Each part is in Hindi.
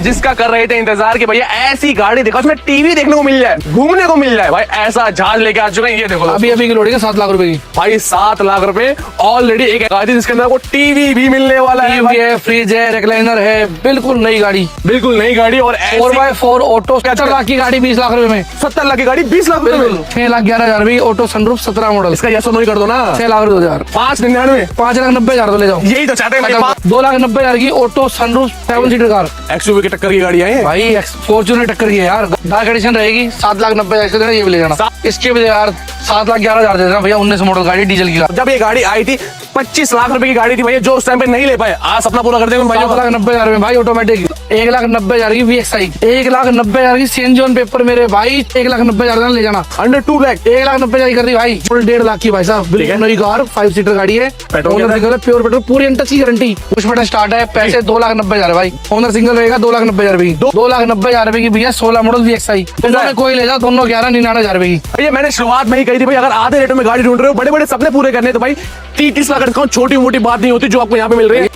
जिसका कर रहे थे इंतजार कि भैया ऐसी गाड़ी देखो उसमें टीवी देखने को मिल जाए, घूमने को मिल जाए, भाई ऐसा जहाज लेके आ चुके हैं। ये देखो अभी की लोडिंग है 7 लाख रुपए की भाई, 7 लाख रुपए ऑलरेडी एक गाड़ी जिसके अंदर आपको टीवी भी मिलने वाला है, टीवी है, फ्रिज है, रिक्लाइनर है, बिल्कुल नई गाड़ी, बिल्कुल नई गाड़ी। और 4x4 ऑटो 70 लाख की गाड़ी 20 लाख रुपए में, 70 लाख की गाड़ी 20 लाख रुपए में, 6,11,000 भी ऑटो सनरूफ 17 मॉडल। इसका यस और नो कर दो ना, 6,02,000, 599, 5,90,000 तो ले जाओ। यही तो चाहते हैं भाई। 2,90,000 की auto sunroof 7 seater car, XUV की टक्कर की गाड़ी है भाई फॉर्च्यूनर टक्कर की है यार। डार्क एडिशन रहेगी 7,90,000 से देना, ये भी ले जाना। इसके भी यार 7,11,000 दे देना भैया, 19 मॉडल गाड़ी डीजल की। जब ये गाड़ी आई थी 25 लाख रुपए की गाड़ी थी भैया, जो उस टाइम पे नहीं ले पाए, आज सपना पूरा कर देंगे भाई। 7,90,000 में भाई ऑटोमेटिक, 1,90,000 की VXI, 1,90,000 की सीएनजी ऑन पेपर मेरे भाई, 1,90,000 ले जाना। अंडर 2 लाख 1,90,000 कर दी भाई, फुल 1.5 लाख की भाई साहब, बिल्कुल नई कार 5 सीटर गाड़ी है। पेट्रोल ओनर सिंगल है, प्योर पेट्रोल, पूरी अनटच की गारंटी, पुश बटन स्टार्ट है। पैसे 2,90,000 भाई, ओनर सिंगल रहेगा 2,90,000 रुपए की, 2,90,000 रुपए की भैया। 16 मॉडल VXI, दोनों में कोई ले जाओ, दोनों 11,99,000 रुपए की। भैया मैंने शुरुआत में ही कही थी भाई, अगर आधे रेटों में गाड़ी ढूंढ रहे हो, बड़े बड़े सपने पूरे करने, तो भाई 30 लाख डिस्काउंट छोटी मोटी बात नहीं होती जो आपको यहाँ पे मिल रही है।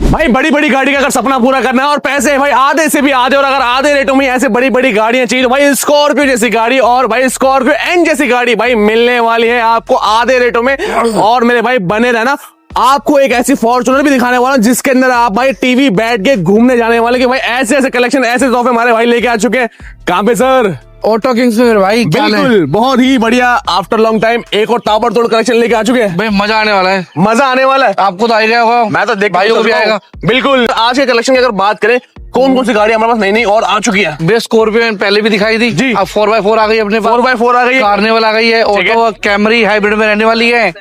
भाई बड़ी बड़ी गाड़ी का अगर सपना पूरा करना है और पैसे भाई आधे से भी आधे, और अगर आधे रेटों में ऐसे बड़ी बड़ी गाड़ियां चाहिए, तो भाई स्कॉर्पियो जैसी गाड़ी और भाई स्कॉर्पियो एन जैसी गाड़ी भाई मिलने वाली है आपको आधे रेटों में। और मेरे भाई बने रहना, आपको एक ऐसी फॉर्च्यूनर भी दिखाने वाला जिसके अंदर आप भाई टीवी बैठ के घूमने जाने वाले कि भाई ऐसे ऐसे कलेक्शन, ऐसे तोहफे हमारे भाई लेके आ चुके हैं। कहां पे सर? ऑटो किंग्स में मेरे भाई, बिल्कुल बहुत ही बढ़िया, आफ्टर लॉन्ग टाइम एक और ताबड़तोड़ कलेक्शन लेके आ चुके हैं भाई। मजा आने वाला है, मजा आने वाला है। आपको तो आएगा होगा, मैं तो देख भाइयों को भी आएगा। बिल्कुल। आज के कलेक्शन की अगर बात करें, कौन कौन सी गाड़ी हमारे पास नई नई और आ चुकी है? बेस्ट स्कॉर्पियो पहले भी दिखाई थी जी। अब 4x4 आ गई अपने पास, 4x4 आ गई है, कार्निवल आ गई है, ऑटो कैमरी हाइब्रिड में रहने वाली है,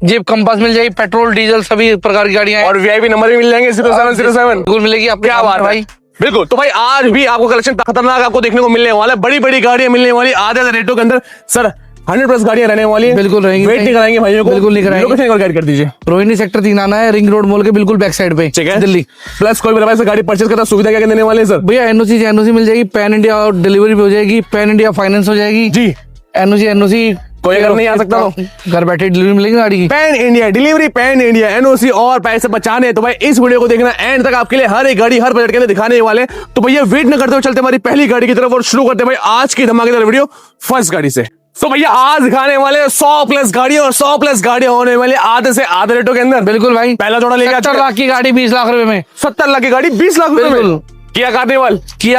जीप कंपास मिल जाएगी, पेट्रोल डीजल सभी प्रकार की गाड़ियां हैं, और वीआईपी नंबर भी मिल जाएंगे 0707 बिल्कुल मिलेगी। आपको क्या बात भाई, बिल्कुल। तो भाई आज भी आपको कलेक्शन खतरनाक आपको देखने को मिलने वाला है, बड़ी बड़ी गाड़ियां मिलने वाली आधे रेटों के अंदर। सर 100+ गाड़ियां रहने वाली है, बिल्कुल रहेंगी, वेट नहीं कराएंगे भाइयों को, बिल्कुल नहीं कराएंगे। लोकेशन एक बार गाइड कर दीजिए। रोहिणी सेक्टर 3 आना है, रिंग रोड मॉल के बिल्कुल बैक साइड पे, ठीक है दिल्ली। प्लस कोई भी गाड़ी परचेज करता सुविधा क्या देने वाले हैं सर? भैया एनओसी मिल जाएगी, पैन इंडिया और डिलीवरी भी हो जाएगी, पैन इंडिया फाइनेंस हो जाएगी जी। एनओसी कोई अगर नहीं आ सकता तो घर बैठे डिलीवरी मिलेगी गाड़ी की। Pan India delivery, pan India NOC और पैसे बचाने, तो भाई इस वीडियो को देखना एंड तक, आपके लिए हर एक गाड़ी हर बजट के अंदर दिखाने वाले। तो भैया वेट न करते हुए चलते हमारी पहली गाड़ी की तरफ और शुरू करते हैं भाई आज की धमाकेदार वीडियो फर्स्ट गाड़ी से। तो भैया आज दिखाने वाले 100+ गाड़ी और 100+ गाड़ियां होने वाली आधे से आधे रेटों के अंदर। बिल्कुल भाई, पहला जोड़ा लेके 70 लाख की गाड़ी 20 लाख रुपए में, 70 लाख की गाड़ी 20 लाख रुपए में। किया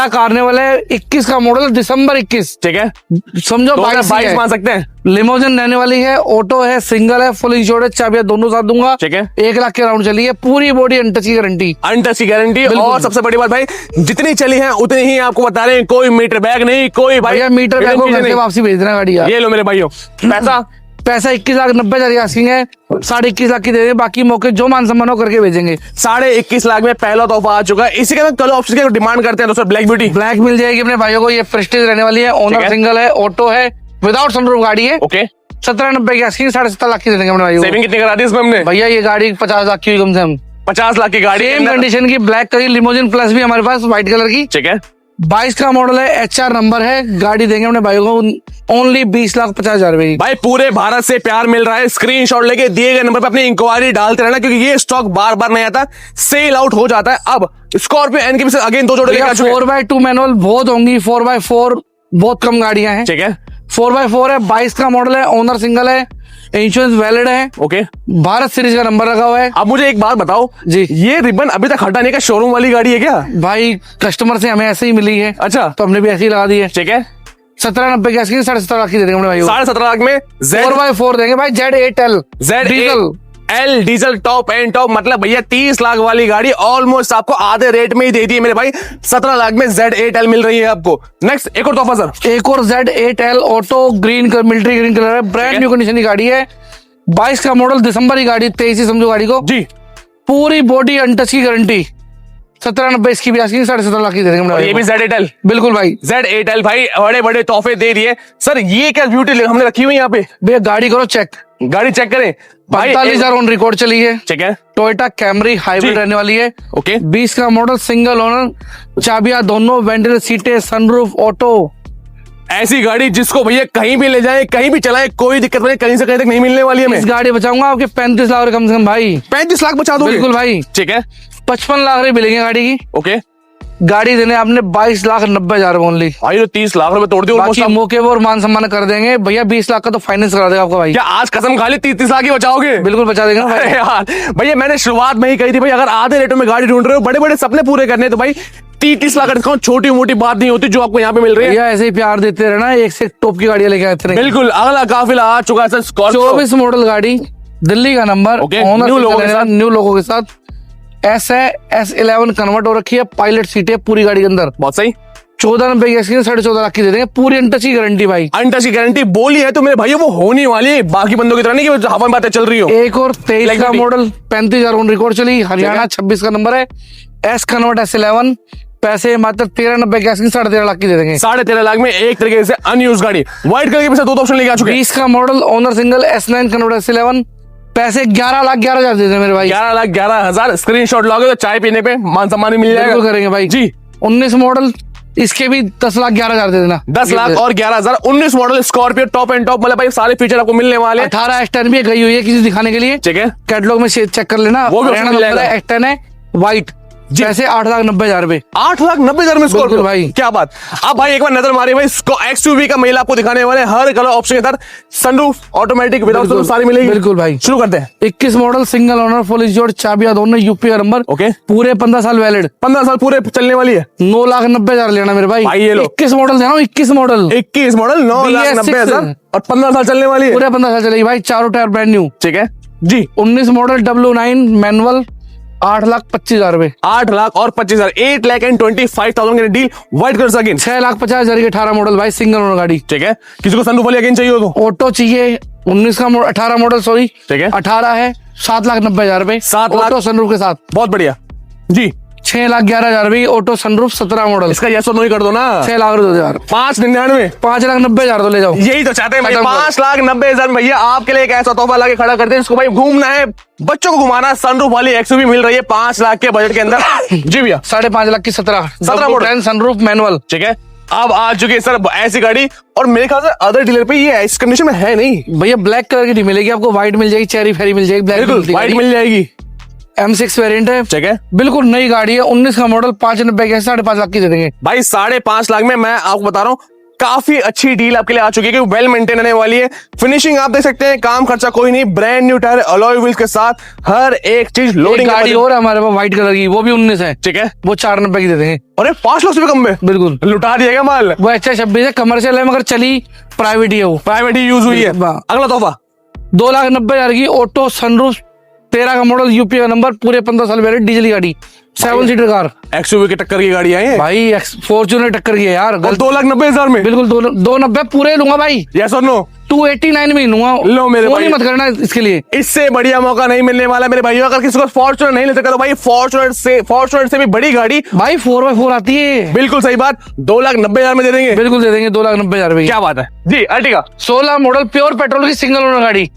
कार्निवल है 21 का मॉडल, दिसंबर 21, ठीक है, समझो 22 मान सकते हैं। लिमोजिन रहने वाली है, ऑटो है, सिंगल है, फुल इंश्योर्ड, चाबियां दोनों साथ दूंगा, ठीक है। 1 लाख के राउंड चली है, पूरी बॉडी अनटच की गारंटी, अनटच की गारंटी। और सबसे बड़ी बात भाई, जितनी चली है उतनी ही आपको बता रहे हैं, कोई मीटर बैग नहीं, कोई भाई मीटर बैग को वापसी भेज देना गाड़ी। ये लो मेरे भाइयों, पैसा 21,90,000 आस्किंग है, 21.5 लाख की दे दे, बाकी मौके जो मान सम्मान हो करके भेजेंगे। 21.5 लाख में पहला तोहफा आ चुका है। इसी के अंदर कलर ऑप्शन की डिमांड करते हैं तो सर ब्लैक ब्यूटी, ब्लैक मिल जाएगी अपने भाइयों को, ये प्रेस्टीज रहने वाली है, ओनर सिंगल है, ऑटो है, विदाउट सनरूफ गाड़ी है। ओके, 17,90 की आस्किंग, 17.5 लाख की दे देंगे अपने भाइयों को। सेविंग कितनी करा दी इसमें हमने? भैया ये गाड़ी 50 लाख की हुई कम से कम, 50 लाख की गाड़ी, सेम कंडीशन की, ब्लैक कलर लिमोजिन प्लस भी हमारे पास व्हाइट कलर की, ठीक है। 22 का मॉडल है, HR नंबर है, गाड़ी देंगे अपने भाइयों को ओनली 20,50,000 रुपए की। भाई पूरे भारत से प्यार मिल रहा है, स्क्रीनशॉट लेके दिए गए नंबर पे अपनी इंक्वायरी डालते रहना, क्योंकि ये स्टॉक बार बार नहीं आता, सेल आउट हो जाता है। अब स्कॉर्पियो एन के भी अगेन 2 जोड़े लेके आ चुके हैं। 4x2 मैनुअल बहुत होंगी, 4x4 बहुत कम गाड़ियां हैं, ठीक है। 4x4 है, 22 का मॉडल है, ओनर सिंगल है, इंश्योरेंस वैलिड है, ओके, भारत सीरीज का नंबर लगा हुआ है। अब मुझे एक बात बताओ जी, ये रिबन अभी तक हटा नहीं का शोरूम वाली गाड़ी है क्या? भाई कस्टमर से हमें ऐसे ही मिली है, अच्छा, तो हमने भी ऐसे ही लगा दी है। ठीक है। 17,90 की आस्किंग, 17.5 लाख की दे देंगे भाई, 17.5 लाख में 4x4 देंगे भाई, Z8L diesel, L diesel top and top, मतलब भैया 30 लाख वाली गाड़ी ऑलमोस्ट आपको आधे रेट में ही दे दी है मेरे भाई। 17 लाख में Z8L मिल रही है आपको। नेक्स्ट एक और तोहफा सर, एक और Z8L auto green military green colour है, ब्रांड न्यू कंडीशन की गाड़ी है, 22 का मॉडल, दिसंबर की गाड़ी, 23 ही समझो गाड़ी को जी, पूरी बॉडी अनटच की गारंटी, 17,90 इसकी भी आस्किंग, 17.5 लाख की दे देंगे। ये भी Z8L, बिल्कुल भाई, Z8L भाई बड़े बड़े तोहफे दे दिए। सर ये क्या ब्यूटी हमने रखी हुई यहाँ पे? भैया गाड़ी करो चेक, गाड़ी चेक करें भाई, 45,000 ऑन रिकॉर्ड चली है। ठीक है, टोयोटा कैमरी हाइब्रिड रहने वाली है। ओके 20 का मॉडल, सिंगल ओनर, चाबियां दोनों, वेंटिलेटर सीटें, सनरूफ, ऑटो। ऐसी गाड़ी जिसको भैया कहीं भी ले जाए, कहीं भी चलाए, कोई दिक्कत नहीं, कहीं से कहीं तक नहीं मिलने वाली है हमें। इस गाड़ी बचाऊंगा आपके 35 लाख कम से कम भाई। 35 लाख बचा दोगे? बिल्कुल भाई। ठीक है, 55 लाख रुपए मिलेंगे गाड़ी की। ओके गाड़ी देने आपने 22,90,000 ओनली। भाई तो 30 लाख रुपए तोड़ दियो बाकी मौके और मान सम्मान कर देंगे भैया। 20 लाख का तो फाइनेंस करा देगा आपका भाई। क्या आज कसम खा ली 30 लाख ही बचाओगे? बिल्कुल बचा देगा ना अरे भाई। यार भैया मैंने शुरुआत में ही कही थी भाई, अगर आधे रेटों में गाड़ी ढूंढ रहे हो, बड़े बड़े सपने पूरे करने हैं, तो भाई 30 लाख का डिस्काउंट छोटी मोटी बात नहीं होती जो आपको यहाँ पे मिल रही है। भैया ऐसे ही प्यार देते रहना, एक से एक टॉप की गाड़ियां लेके आते रहेंगे। बिल्कुल, अगला काफिला आ चुका है सर, स्कॉर्पियो 24 मॉडल गाड़ी, दिल्ली का number, okay, owner new logo के साथ। न्यू लोगो के साथ। एस है, S11 कन्वर्ट हो रखी है, पायलट सीट है पूरी गाड़ी के अंदर। बहुत सही। 14,90 की स्क्रीन, 14.5 लाख की दे देंगे, पूरी अनटच की गारंटी भाई। अनटच की गारंटी बोली है तो मेरे भाई वो होने वाली है, बाकी बंदों की तरह नहीं कि हवा में बातें चल रही हो। एक और 23 का मॉडल, 35,000 ऑन रिकॉर्ड चली, हरियाणा, 26 का नंबर है, एस कन्वर्ट S11, पैसे मात्र 13,90 की स्क्रीन, 13.5 लाख की दे देंगे। 13.5 लाख में एक तरीके से अनयूज गाड़ी, व्हाइट कलर के पीछे 2 ऑप्शन लेके आ चुके हैं। 20 का model, owner single, S9 convert S11, पैसे 11,11,000 दे देंगे मेरे भाई। 11,11,000 स्क्रीनशॉट लोगे तो चाय पीने पे मान सम्मान मिल जाएगा। बिल्कुल करेंगे भाई जी। 19 मॉडल, इसके भी 10,11,000 दे देना। 10 लाख और 11,000। 19 model Scorpio top and top, मतलब भाई सारे फीचर आपको मिलने वाले। 18 S10 भी गई हुई है किसी दिखाने के लिए, ठीक है, कैटलॉग में चेक कर लेना। वो भी हरियाणा मिल नंबर जाएगा। है, S10 है, व्हाइट, जैसे 8,90,000 रुपए। 8,90,000 में स्कॉर्पियो बिल्कुल भाई। क्या बात। अब भाई एक बार नजर मारिए भाई, XUV का महिला आपको दिखाने वाले हैं, हर कलर ऑप्शन के साथ, सनरूफ, ऑटोमेटिक, विदाउट सनरूफ सारी मिलेगी। बिल्कुल भाई। शुरू करते हैं। 21 model, single owner, full insured, चाबियां दोनों, यूपी का नंबर, ओके, पूरे 15 साल वैलिड, 15 साल पूरे चलने वाली है। 9,90,000 लेना मेरे भाई। भाई ये लो। 21 मॉडल देना, 21 मॉडल, 21 मॉडल, 9,90,000 और 15 साल चलने वाली है। पूरे 15 साल चलेगी भाई, चारों टायर ब्रांड न्यू। ठीक है जी। 19 मॉडल, W9 मैनुअल, 8,25,000 रुपए। 8 लाख और 25,000, 8,25,000 की डील, व्हाइट कलर से अगेन। 6,50,000 की 18 मॉडल भाई, सिंगल ओनर गाड़ी। ठीक है, किसी को सनरूफ वाली अगेन चाहिए हो तो ऑटो चाहिए, 18 मॉडल, सॉरी, ठीक है, 18 है, 7,90,000 रुपए, 7 लाख ऑटो सनरूफ के साथ। बहुत बढ़िया जी। 6,11,000 रुपए, ऑटो सनरूफ, 17 मॉडल, इसका यस और नो ही कर दो ना। 6 लाख रुपए यार, 5,99, 5,90,000 तो ले जाओ। यही तो चाहते हैं भाई। खत्म करो। 5,90,000 में भैया आपके लिए एक ऐसा तोहफा लाके खड़ा करते हैं, इसको भाई घूमना है, बच्चों को घुमाना, सनरूफ वाली XUV मिल रही है 5 लाख के बजट के अंदर। जी भैया, 5.5 लाख की 17 मॉडल, सनरूफ मैनुअल। ठीक है। अब आ चुकी है सर ऐसी गाड़ी, और मेरे ख्याल से अदर डीलर पे ये इस कंडीशन में है नहीं भैया। ब्लैक कलर की नहीं मिलेगी आपको, व्हाइट मिल जाएगी, चेरी फेरी मिल जाएगी, ब्लैक बिल्कुल व्हाइट मिल जाएगी। M6 वेरिएंट है, ठीक है, बिल्कुल नई गाड़ी है, 19 का मॉडल, 5,90 की, 5.5 लाख की दे देंगे भाई। 5.5 लाख में मैं आपको बता रहा हूँ, काफी अच्छी डील आपके लिए आ चुकी है, क्योंकि वेल मेंटेन रहने वाली है। फिनिशिंग आप देख सकते हैं, काम खर्चा कोई नहीं, brand new tyre, alloy wheels के साथ, हर एक चीज एक लोडिंग। गाड़ी और है हमारे पास व्हाइट कलर की, वो भी 19 है, ठीक है, वो 4,90 की दे देंगे। अरे 5 लाख से भी कम में बिल्कुल लुटा दिएगा माल। वो HS26 है, कमर्शियल है, मगर चली प्राइवेट ही है, वो प्राइवेट ही यूज हुई है। वाह। अगला तोहफा, 2,90,000 की ऑटो सनरूफ, 13 का मॉडल, यूपी का नंबर, पूरे 15 साल वैलिड, डीजल की गाड़ी, 7 सीटर कार XUV की टक्कर की गाड़ी है भाई। फॉर्च्यूनर टक्कर की है यार। 2,90,000 में बिल्कुल 290 पूरे लूंगा भाई। यस और नो? 289 में ही लूंगा। लो मेरे फोन भाई, ही मत करना इसके लिए। इससे बढ़िया मौका नहीं मिलने वाला मेरे भाइयों। अगर किसी को फॉर्च्यूनर नहीं लेते, करो भाई फॉर्च्यूनर से भी बड़ी गाड़ी भाई 4x4 आती है। बिल्कुल सही बात, 2,90,000 में दे देंगे। बिल्कुल दे देंगे 2,90,000 रुपए। क्या बात है जी। अर्टिगा 16 मॉडल, प्योर पेट्रोल की सिंगल ओनर गाड़ी,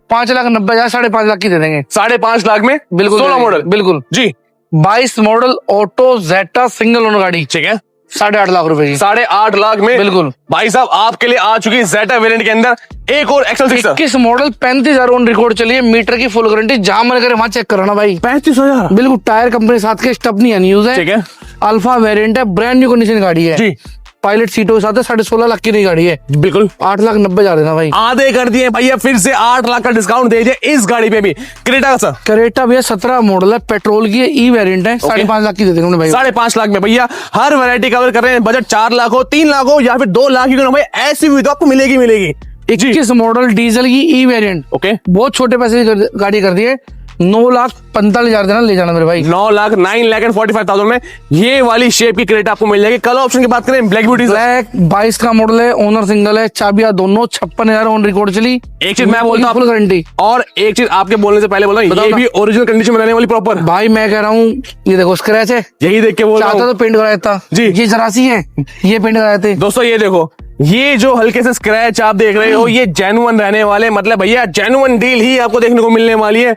5,90,000, 5.5 लाख की दे देंगे। 5.5 लाख में बिल्कुल 16 मॉडल, बिल्कुल जी। 22 मॉडल, ऑटो जेटा सिंगल ओनर गाड़ी, ठीक है, 8.5 लाख रुपए की। 8.5 लाख में बिल्कुल भाई साहब आपके लिए आ चुकी जेटा वेरिएंट के अंदर एक और XL6। 21 मॉडल, 35,000 ऑन रिकॉर्ड चलिए, मीटर की फुल गारंटी, जहां मन करे वहां चेक कराना भाई। 35,000 बिल्कुल टायर कंपनी साथ के, स्टपनी अनयूज है, ठीक है, अल्फा वेरिएंट है, ब्रांड न्यू कंडीशन गाड़ी है जी। पायलट सीटों के साथ है, 16.5 लाख की नई गाड़ी है। बिल्कुल 8,90,000 देना भाई। आधे कर दिए भैया, फिर से 8 लाख का डिस्काउंट दे दिए इस गाड़ी पे भी। क्रेटा का सर, क्रेटा भैया 17 मॉडल है, पेट्रोल की है, ई वेरिएंट है, 5.5 लाख की दे देंगे भाई। 5.5 लाख में भैया हर वैरायटी कवर कर रहे हैं। बजट 4 लाख हो, 3 लाख हो, या फिर 2 लाख की भाई, ऐसी भी तो आपको मिलेगी मिलेगी। 21 मॉडल डीजल की ई वेरिएंट, ओके, बहुत छोटे पैसे की गाड़ी कर दी है, 9,45,000 देना, ले जाना मेरे भाई। 9,45,000 में ये वाली शेप की क्रेटा आपको मिल जाएगी। कलर ऑप्शन की बात करें, ब्लैक ब्यूटी, ब्लैक 22 का मॉडल है, ओनर सिंगल है, चाबियां दोनों, 56,000 ऑन रिकॉर्ड चली। एक चीज मैं बोलता हूँ, फुल गारंटी। और एक चीज आपके बोलने से पहले बोल रहा हूँ, ये भी ओरिजिनल कंडीशन में रहने वाली प्रॉपर। भाई मैं कह रहा हूँ, ये देखो स्क्रैच है, यही देख के बोल रहा चाहता हूँ तो पेंट कराया था जी। ये जरासी है, ये पेंट कराए थे दोस्तों। ये देखो, ये जो हल्के से स्क्रैच आप देख रहे हो ये जेन्युइन रहने वाले, मतलब भैया जेन्युइन डील ही आपको देखने को मिलने वाली है।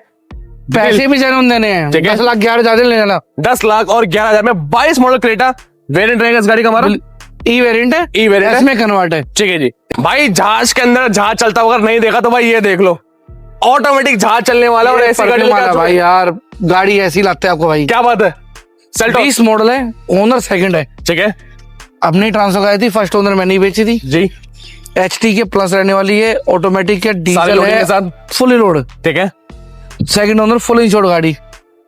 पैसे भी जेन्युइन देने हैं, ठीक है। 10,11,000 ले जाना। 10 लाख और 11,000 में 22 मॉडल क्रेटा वेरिएंट रहेगा इस गाड़ी का हमारा। ई वेरिएंट है, ई वेरिएंट है, इसमें कन्वर्ट है। ठीक है जी। भाई जहाज के अंदर जहाज चलता हुआ अगर नहीं देखा तो भाई ये देख लो, ऑटोमेटिक जहाज चलने वाला और ऐसी गाड़ी लेके भाई यार, गाड़ी ऐसी लाते हैं आपको भाई। क्या बात है। 20 मॉडल है, ओनर सेकंड है, ठीक है। अपनी ट्रांसफर कराई थी, फर्स्ट ओनर मैंने ही बेची थी जी। HT के प्लस रहने वाली है, ऑटोमेटिक है, डीजल है, फुल लोड, ठीक है। सेकंड ओनर फुल इंश्योर्ड गाड़ी।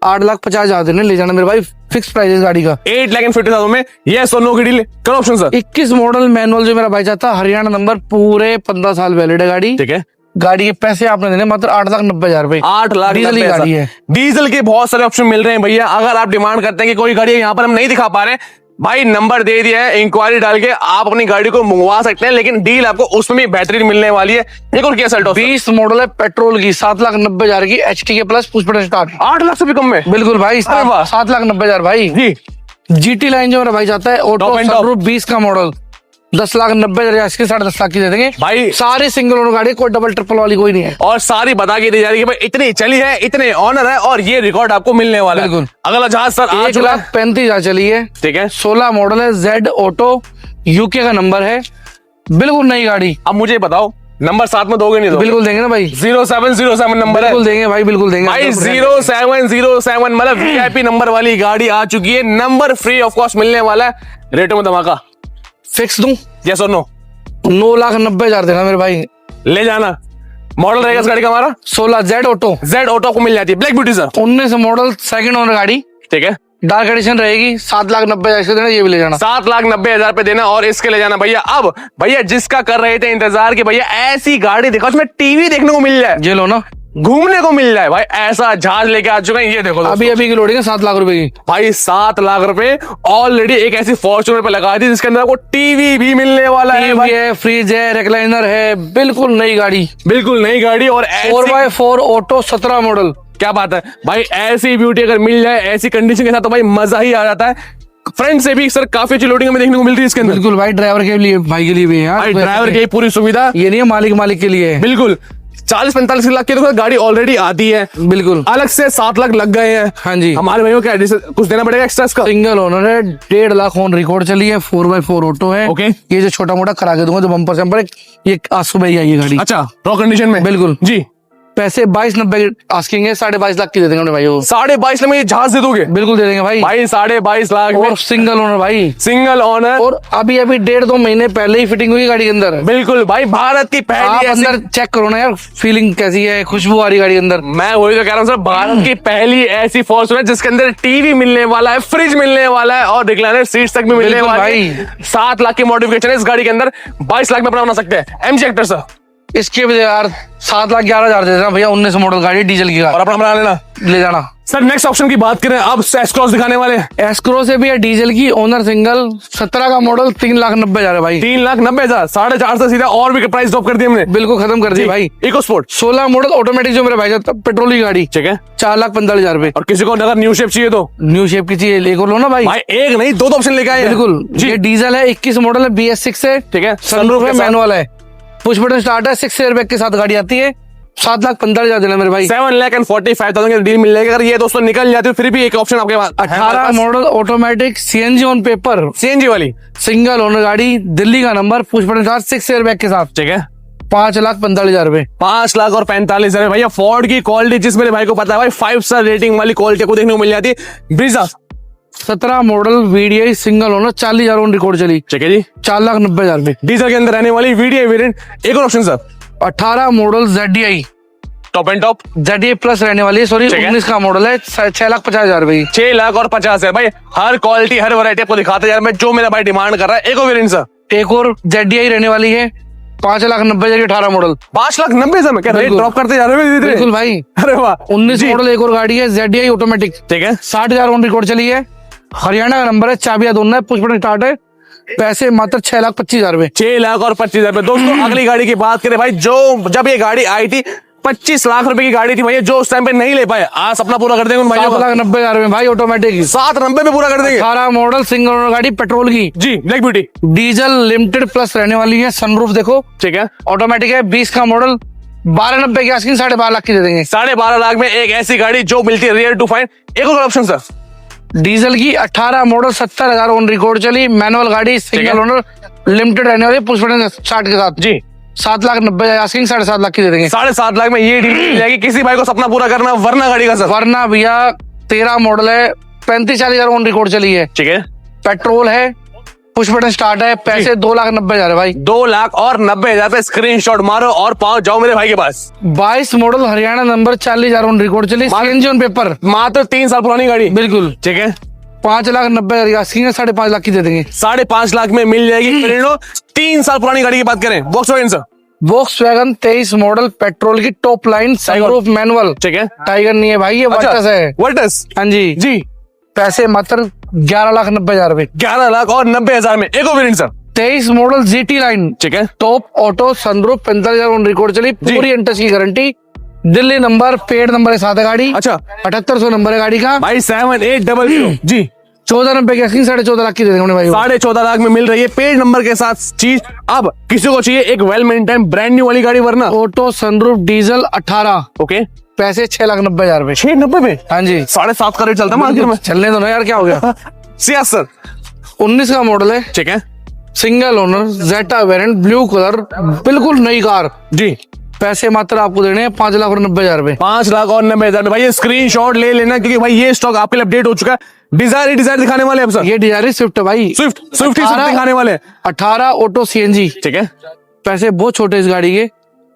8,50,000 देने ले जाना मेरे भाई, फिक्स प्राइस इस गाड़ी का। 8,50,000 में ये सोनो की डील कर ऑप्शन सर। 21 मॉडल मैनुअल जो मेरा भाई चाहता, हरियाणा नंबर, पूरे 15 साल वैलिड है गाड़ी। ठीक है। गाड़ी के पैसे आपने देने मात्र 8,90,000 रुपए। 8 लाख डीजल की गाड़ी है। डीजल के बहुत सारे ऑप्शन मिल रहे हैं भैया। अगर आप डिमांड करते हैं कि कोई गाड़ी यहाँ पर हम नहीं दिखा पा रहे, भाई नंबर दे दिया है, इंक्वायरी डाल के आप अपनी गाड़ी को मंगवा सकते हैं, लेकिन डील आपको उसमें भी बेहतरीन मिलने वाली है। एक और क्या सेल्टॉस 20 मॉडल है, पेट्रोल की, 7,90,000 की, HT के plus push button start. 8 lakh से भी कम में, बिल्कुल भाई, अरे वाह। 7,90,000 भाई जी। GT लाइन जो मेरा भाई चाहता है, auto Top and top। Sunroof 20 का मॉडल, 10,90,000 इसके 10.5 लाख की दे देंगे भाई सारे सिंगल ओनर गाड़ी, कोई डबल ट्रिपल वाली कोई नहीं है। और सारी बता के दी जा रही है कि भाई इतनी चली है, इतने ऑनर है और ये रिकॉर्ड आपको मिलने वाला है। बिल्कुल। अगला जहाज सर 1,35,000 चली है, ठीक है। 16 मॉडल है, Z ऑटो, UK का नंबर है, बिल्कुल नई गाड़ी। अब मुझे बताओ नंबर साथ में दोगे नहीं दोगे? बिल्कुल देंगे ना भाई, 0707 नंबर है। बिल्कुल देंगे भाई, बिल्कुल देंगे भाई 0707 मतलब VIP नंबर वाली गाड़ी आ चुकी है। नंबर फ्री ऑफ कॉस्ट मिलने वाला है। रेटों में धमाका फिक्स दूं, यस और नो? 9,90,000 देना मेरे भाई, ले जाना। मॉडल रहेगा इस गाड़ी का हमारा 16 Z ऑटो, Z ऑटो को मिल जाती है। Black beauty sir, 19 model, second owner गाड़ी, ठीक है। डार्क एडिशन रहेगी, 7,90,000 इसको देना, ये भी ले जाना। 7,90,000 पे देना और इसके ले जाना भैया। अब भैया जिसका कर रहे थे इंतजार कि भैया ऐसी गाड़ी देखो उसमें टीवी देखने को मिल जाए, ये लो ना, घूमने को मिल जाए, भाई ऐसा जहाज लेके आ चुका है। ये देखो अभी अभी की लोडिंग है 7 लाख रुपए की भाई, 7 लाख रुपए ऑलरेडी एक ऐसी फॉर्च्यूनर पे लगा दी जिसके अंदर आपको टीवी भी मिलने वाला है भाई। है, फ्रिज है, रिक्लाइनर है, बिल्कुल नई गाड़ी, बिल्कुल नई गाड़ी और 4x4 ऑटो, 17 मॉडल। क्या बात है भाई, ऐसी ब्यूटी अगर मिल जाए ऐसी कंडीशन के साथ तो भाई मजा ही आ जाता है। फ्रंट से भी सर काफी अच्छी लोडिंग हमें देखने को मिलती है इसके अंदर। बिल्कुल भाई, ड्राइवर के लिए, भाई के लिए भी है यार, भाई ड्राइवर की पूरी सुविधा, ये नहीं है मालिक के लिए है। बिल्कुल 40-45 लाख की तो गाड़ी ऑलरेडी आती है, बिल्कुल अलग से 7 लाख लग गए हैं। हाँ जी, हमारे भाइयों क्या कुछ देना पड़ेगा एक्स्ट्रा इसका? सिंगल ओनर है, 1.5 लाख ऑन रिकॉर्ड चली है, 4x4 ऑटो है। ओके। ये जो छोटा मोटा करा के दूंगा, जो बम्पर से बम्पर, ये आज सुबह ही आई है गाड़ी। अच्छा, रॉ कंडीशन में? बिल्कुल जी। पैसे 22,90 आस्किंग है, 22.5 लाख की दे देंगे अपने भाई को। 22.5 लाख में ये जहाज दे दोगे? बिल्कुल दे देंगे भाई, भाई 22.5 लाख में और सिंगल ओनर भाई, सिंगल ओनर, और अभी 1.5-2 महीने पहले ही फिटिंग हुई गाड़ी के अंदर। बिल्कुल भाई, भारत की आप पहली अंदर चेक करो ना यार, फीलिंग कैसी है, खुशबू आ रही गाड़ी के अंदर। मैं वही तो कह रहा हूँ सर, भारत की पहली ऐसी फॉर्च्यूनर जिसके अंदर टीवी मिलने वाला है, फ्रिज मिलने वाला है और रिक्लाइनर सीट्स तक भी मिलने बिल्कुल वाला भाई। है। 7 लाख की मॉडिफिकेशन है इस गाड़ी के अंदर, 22 लाख में अपना बना सकते हैं। MG हेक्टर सर, इसके भी यार 7,11,000 दे देना भैया, 19 मॉडल गाड़ी, डीजल की और अपना बना लेना। ले जाना। सर नेक्स्ट ऑप्शन की बात करें, अब एस क्रॉस दिखाने वाले हैं। एस क्रॉस है भैया, डीजल की, ओनर सिंगल, 17 का मॉडल, 3,90,000 है भाई। 3,90,000, 4.5 से सीधा और भी प्राइस ड्रॉप कर दी हमने, बिल्कुल खत्म कर दी भाई। इको स्पोर्ट 16 मॉडल ऑटोमेटिक जो मेरे भाई जाता, पेट्रोल की गाड़ी, ठीक है, 4,45,000 रुपए। और किसी को अगर न्यू शेप चाहिए तो न्यू शेप की चाहिए, एक और लो ना भाई। भाई एक नहीं दो ऑप्शन लेके आए हैं। बिल्कुल जी, ये डीजल है, 21 मॉडल है, BS6 है, ठीक है, सनरूफ है, मैनुअल है, पुश बटन स्टार्ट है, 6 एयरबैग के साथ गाड़ी आती है। 7,15,000 देना मेरे भाई, 7,45,000 की डील मिल जाएगी। अगर ये दोस्तों निकल जाती है फिर भी एक ऑप्शन आपके पास 18 model automatic, CNG on paper, CNG वाली, सिंगल ओनर गाड़ी, दिल्ली का number, push button start, 6 airbag के साथ, ठीक है, 5,45,000 रुपए। 5 लाख और 45,000 भैया। फोर्ड की क्वालिटी जिस मेरे भाई को पता है भाई, 5 स्टार रेटिंग वाली क्वालिटी को देखने को मिल जाती है। Brezza 17 model VDI single owner, 40,000 on record चली, ठीक है जी, 4,90,000 रुपए। डीजल के अंदर रहने वाली VDI वेरिएंट। एक और option sir, 18 model ZDI, top and top, ZDI plus रहने वाली है, सॉरी 19 का मॉडल है, 6,50,000 रुपए। 6 लाख और 50,000 भाई। हर क्वालिटी हर वैरायटी आपको दिखाते यार मैं, जो मेरा भाई डिमांड कर रहा है। एक और वेरिएंट सर, एक और ZDI रहने वाली है, 5,90,000 की, 18 मॉडल, 5,90,000 में क्या रेट ड्रॉप करते जा रहे हैं धीरे-धीरे? बिल्कुल भाई। अरे वाह, 19 मॉडल एक और गाड़ी है, ZDI ऑटोमेटिक, ठीक है, 60,000 ऑन रिकॉर्ड चली है, हरियाणा का नंबर है, चाबियां दोनों है, पुश बटन स्टार्ट है, पैसे मात्र 6,25,000 रुपए। 6 लाख और 25,000 रुपए। दोस्तों अगली गाड़ी की बात करें भाई, जो जब ये गाड़ी आई थी 25 लाख रुपए की गाड़ी थी भैया, जो उस टाइम पे नहीं ले पाए, आज सपना पूरा कर देंगे उन भाइयों का। 7,90,000 में भाई ऑटोमेटिक 790 में पूरा कर देंगे। 18 मॉडल सिंगल ओनर गाड़ी पेट्रोल की जी, black beauty, diesel limited plus रहने वाली है। सनरूफ देखो, ठीक है। ऑटोमेटिक है। 20 का मॉडल 1290 की आस्किंग 12.5 लाख की दे देंगे। 12.5 लाख में एक ऐसी गाड़ी जो मिलती है रेयर टू फाइंड। एक और ऑप्शन सर, डीजल की 18 मॉडल 70,000 ऑन रिकॉर्ड चली, मैनुअल गाड़ी, सिंगल ओनर, लिमिटेड रहने वाली, पुश बटन स्टार्ट के साथ जी। 7,90,000 आस्किंग 7.5 लाख की दे देंगे। 7.5 लाख में ये डील मिल जाएगी। किसी भाई को सपना पूरा करना, वरना गाड़ी का सर, वरना भैया 13 मॉडल है, 35-40,000 ऑन रिकॉर्ड चली है, ठीक है। पेट्रोल है, पुश बटन स्टार्ट है, पैसे 2,90,000 है भाई। 2,90,000 पे स्क्रीनशॉट मारो और पहुंच जाओ मेरे भाई के पास। 22 model Haryana number, 40,000 on record चली, सीएनजी ऑन पेपर, मात्र 3 साल पुरानी गाड़ी, बिल्कुल, ठीक है। 5,90,000 की आस्किंग है, 5.5 लाख की दे देंगे। 5.5 लाख में मिल जाएगी। 3 साल पुरानी गाड़ी की बात करें, Volkswagen sir, Volkswagen 23 model petrol की टॉप लाइन, सनरूफ मैनुअल, ठीक है। टाइगर नहीं है भाई, ये वर्टस है। वर्टस, हाँ जी जी। पैसे मात्र 11,90,000 रुपए। 11,90,000 में एक और variant sir, 23 model GT line, ठीक है। Top auto sunroof, 45,000 on record चली, पूरी इंटच की guarantee, Delhi number, paid number के साथ है गाड़ी। अच्छा, 7800 नंबर है गाड़ी का भाई 7800 जी। 1490 की आस्किंग 14.5 लाख की दे देंगे भाई। 14.5 लाख में मिल रही है पेड नंबर के साथ चीज। अब किसी को चाहिए एक वेल मेंटेन ब्रांड न्यू वाली गाड़ी, वरना ऑटो सनरूफ डीजल 18, ओके, पैसे 6,90,000 रुपए। 690 में, हाँ जी, 7.5 का रेट चलता है मार्केट में। चलने दो ना यार, क्या हो गया। सियास सर, 19 का मॉडल है, ठीक है। Single owner, Zeta variant, blue colour, बिल्कुल नई कार, जी। पैसे मात्र आपको देने हैं 5,90,000 रुपए। 5,90,000 में भाई ये स्क्रीनशॉट ले लेना, क्योंकि भाई ये स्टॉक आपके लिए अपडेट हो चुका है। डिजायर दिखाने वाले हैं अब सर, ये डिजायर स्विफ्ट है भाई, स्विफ्ट ही दिखाने वाले हैं। 18 ऑटो सीएनजी, ठीक है। पैसे बहुत छोटे इस गाड़ी के,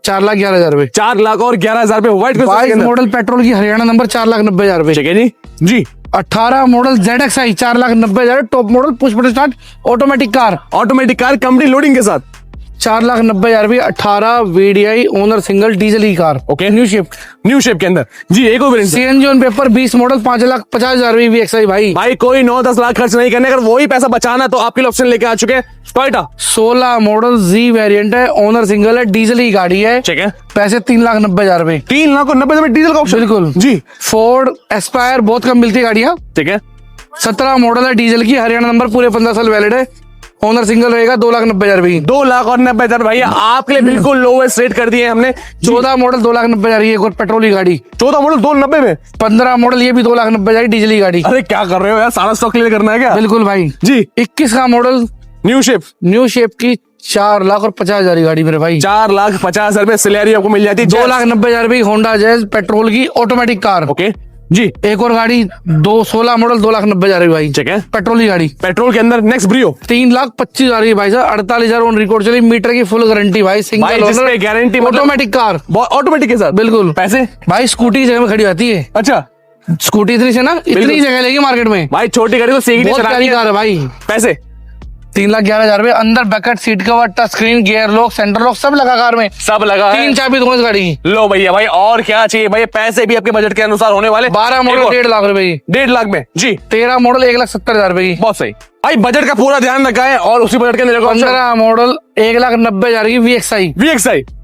4,11,000 रुपए। 4,11,000 रुपए व्हाइट 22 मॉडल पेट्रोल की हरियाणा नंबर, 4,90,000 रुपए। ठीक है जी, जी। 18 model ZXi, 4,90,000, top model, push button start, automatic car, company loading के साथ, 4,90,000 रुपए। 18 VDI ओनर सिंगल डीजल की कार, ओके, न्यू शेप के अंदर जी। एक और variant CNG on paper, 20 model, 5,50,000 रुपए VXi भाई। भाई कोई 9-10 लाख खर्च नहीं करने, अगर वही पैसा बचाना तो आपके लिए ऑप्शन लेके आ चुके हैं टोयोटा। 16 मॉडल Z वेरिएंट है, ओनर सिंगल है, डीजल की गाड़ी है, ठीक है। पैसे 3,90,000 रुपए। 3,90,000 में डीजल का ऑप्शन, बिल्कुल जी। फोर्ड एस्पायर बहुत कम मिलती है गाड़ियां, ठीक है। 17 मॉडल है, डीजल की, हरियाणा नंबर, पूरे 15 साल वैलिड है, ओनर सिंगल रहेगा, 2,90,000 रुपए। 2,90,000 भैया आपके लिए बिल्कुल लोवेस्ट रेट कर दिए हमने। 14 मॉडल 2,90,000 एक और पेट्रोल की गाड़ी। 14 मॉडल 2,90 में। 15 मॉडल ये भी 2,90,000 डीजल की गाड़ी। अरे क्या कर रहे हो यार, सारा स्टॉक क्लियर करना है क्या? बिल्कुल भाई जी। 21 का मॉडल न्यू शेप की 4,50,000 की गाड़ी मेरे भाई। 4,50,000 रुपए सिलेरी आपको मिल जाती है। 2,90,000 रुपए होंडा जैज पेट्रोल की ऑटोमेटिक कार, ओके जी। एक और गाड़ी 16 मॉडल 2,90,000 भाई, ठीक है। पेट्रोल की गाड़ी, पेट्रोल के अंदर नेक्स्ट ब्रियो 3,25,000 की भाई साहब, 48,000 ऑन रिकॉर्ड चली, मीटर की फुल गारंटी भाई, single owner, guarantee, automatic car, automatic के साथ, बिल्कुल। पैसे भाई स्कूटी की जगह में खड़ी होती है। अच्छा, स्कूटी इतनी से ना, इतनी जगह लेगी मार्केट में भाई छोटी गाड़ी को सीखने बहुत प्यारी कार है भाई। पैसे 3,11,000 रुपए, अंदर baked, seat cover, touch screen, gear lock, centre lock, सब लगा कार में, सब लगा है। 3 चाबी दोनों गाड़ी की। लो भैया भाई और क्या चाहिए भाई, पैसे भी आपके बजट के अनुसार होने वाले। 12 मॉडल 1.5 लाख रुपए की। 1.5 लाख में जी। 13 मॉडल 1,70,000 रुपए की। बहुत सही भाई, बजट का पूरा ध्यान रखा है और उसी बजट के अंदर 15 मॉडल 1,90,000 की VXi,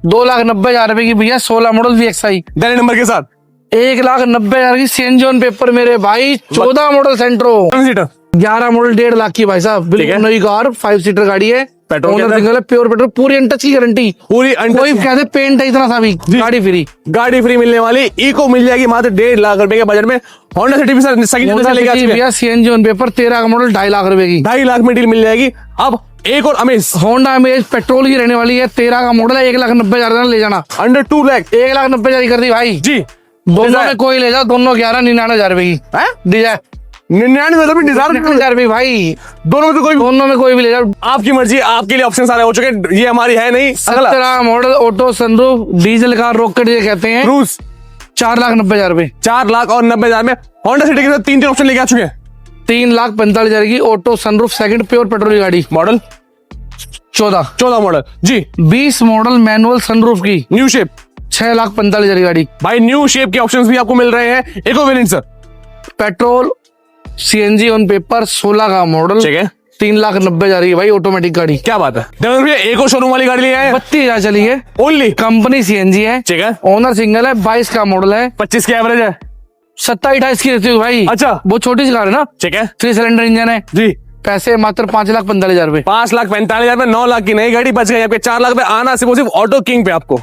2,90,000 रुपए की भैया। 16 मॉडल VXi दैनिक नंबर के साथ 1,90,000 की सीएनजी ऑन पेपर मेरे भाई। 14 मॉडल सेंट्रो, 11 मॉडल 1.5 लाख की भाई साहब, बिल्कुल नई कार, 5 सीटर गाड़ी है, पेट्रोल ओनर सिंगल है, प्योर पेट्रोल, पूरी अनटच की गारंटी, पूरी कोई कहते पेंट है इतना सा भी, गाड़ी फ्री मिलने वाली। इको मिल जाएगी मात्र 1.5 लाख रुपए के बजट में। होंडा सिटी भी सेकंड सीएनजी ऑन पेपर 13 का मॉडल 2.5 लाख रुपए की, 2.5 लाख में डील मिल जाएगी। अब एक और अमेज, होंडा अमेज पेट्रोल की रहने वाली है, 13 का मॉडल है, 1,90,000 ले जाना, अंडर 2 लाख, 1,90,000 कर दी भाई जी। दोनों में कोई ले जाओ, दोनों 11,99,000 रुपए की, 99,000 रुपए भाई, दोनों में कोई भी ले जाओ, आपकी मर्जी। आपके लिए ऑप्शन सारे हो चुके हैं, ये हमारी है नहीं। 17 model auto sunroof diesel car, rocket ये कहते हैं, क्रूज, 4,90,000 रुपए। 4,90,000 में होंडा सिटी के साथ 3 ऑप्शन लेके आ चुके हैं। 3,45,000 की auto sunroof second pure petrol की गाड़ी, मॉडल 14 मॉडल जी। 20 मॉडल मैनुअल सनरूफ की, न्यू शेप, 6,45,000 की गाड़ी भाई। न्यू शेप के ऑप्शंस भी आपको मिल रहे हैं। एक और variant sir, petrol CNG on paper, 16 का मॉडल, ठीक है। 3,90,000 जा रही है भाई ऑटोमेटिक गाड़ी। क्या बात है, देवेंद्र भैया एक और शोरूम वाली गाड़ी ले आए हैं। 32,000 चली है ओनली, कंपनी सीएनजी है, ठीक है, ओनर सिंगल है, 22 का मॉडल है, 25 की एवरेज है, 27-28 की रहती है भाई। अच्छा, बहुत छोटी सी कार है ना, ठीक है 3 सिलेंडर इंजन है जी। पैसे मात्र 5,45,000 रुपए। 5,45,000 में 9 लाख की नई गाड़ी बच गई आपके, 4 लाख पे आना सिर्फ ऑटो किंग पे आपको।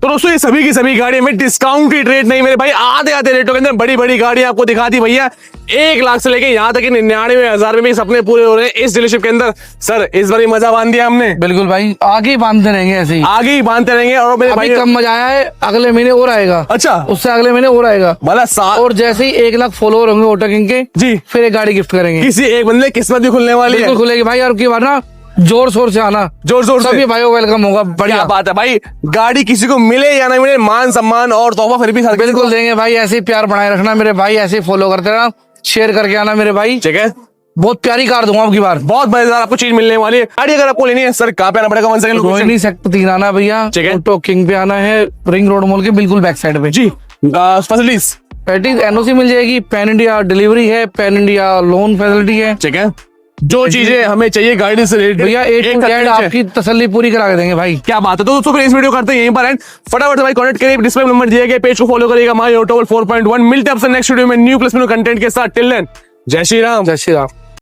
तो दोस्तों ये सभी की सभी गाड़ी में डिस्काउंटेड रेट नहीं मेरे भाई, आधे आधे रेटों के अंदर बड़ी बड़ी गाड़ी आपको दिखा दी भैया। 1 लाख से लेके यहाँ तक कि 99,000 में भी सपने पूरे हो रहे हैं इस डीलरशिप के अंदर। सर इस बार ही मजा बांध दिया हमने। बिल्कुल भाई, आगे ही बांधते रहेंगे ऐसे ही, आगे ही बांधते रहेंगे। और मेरे अभी भाई कम मजा आया है, अगले महीने और आएगा। अच्छा, उससे अगले महीने और आएगा मतलब और जैसे ही 1 लाख फॉलोअर होंगे ऑटो किंग के जी, फिर एक गाड़ी गिफ्ट करेंगे। किसी एक बंदे की किस्मत भी खुलने वाली है। बिल्कुल खुलेगी भाई, और की बार ना जोर शोर से आना, जोर जोर से सभी भाइयों वेलकम होगा। क्या बढ़िया बात है भाई, गाड़ी किसी को मिले या ना मिले, मान सम्मान और तोहफा फिर भी बिल्कुल देंगे भाई। ऐसे ही प्यार बनाए रखना मेरे भाई, ऐसे ही फॉलो करते रहना, शेयर करके आना मेरे भाई। ठीक है, बहुत प्यारी कार दूंगा आपकी बार, बहुत मजेदार आपको चीज मिलने वाली है। गाड़ी अगर आपको लेनी है सर कहाँ पे आना पड़ेगा? 1 सेकंड रोहिणी सेक्टर 3 आना भैया, ठीक है। ऑटो किंग पे आना है, रिंग रोड मॉल के बिल्कुल बैक साइड पे जी। फैसिलिटीज एनओसी मिल जाएगी, पैन इंडिया डिलीवरी है, पैन इंडिया लोन फैसिलिटी है, ठीक है, जो चीजें हमें चाहिए गाड़ी से रिलेटेड भैया A to Z आपकी तसल्ली पूरी करा के देंगे भाई। क्या बात है। तो दोस्तों फिर इस वीडियो करते हैं यहीं पर एंड। फटाफट से भाई कॉन्टेक्ट करिए, डिस्प्ले नंबर दिए गए, पेज को फॉलो करिएगा माई ऑटो 4.1। मिलते हैं आपसे नेक्स्ट वीडियो में न्यू प्लस कंटेंट के साथ। टिल देन जय श्री राम। जय श्री राम।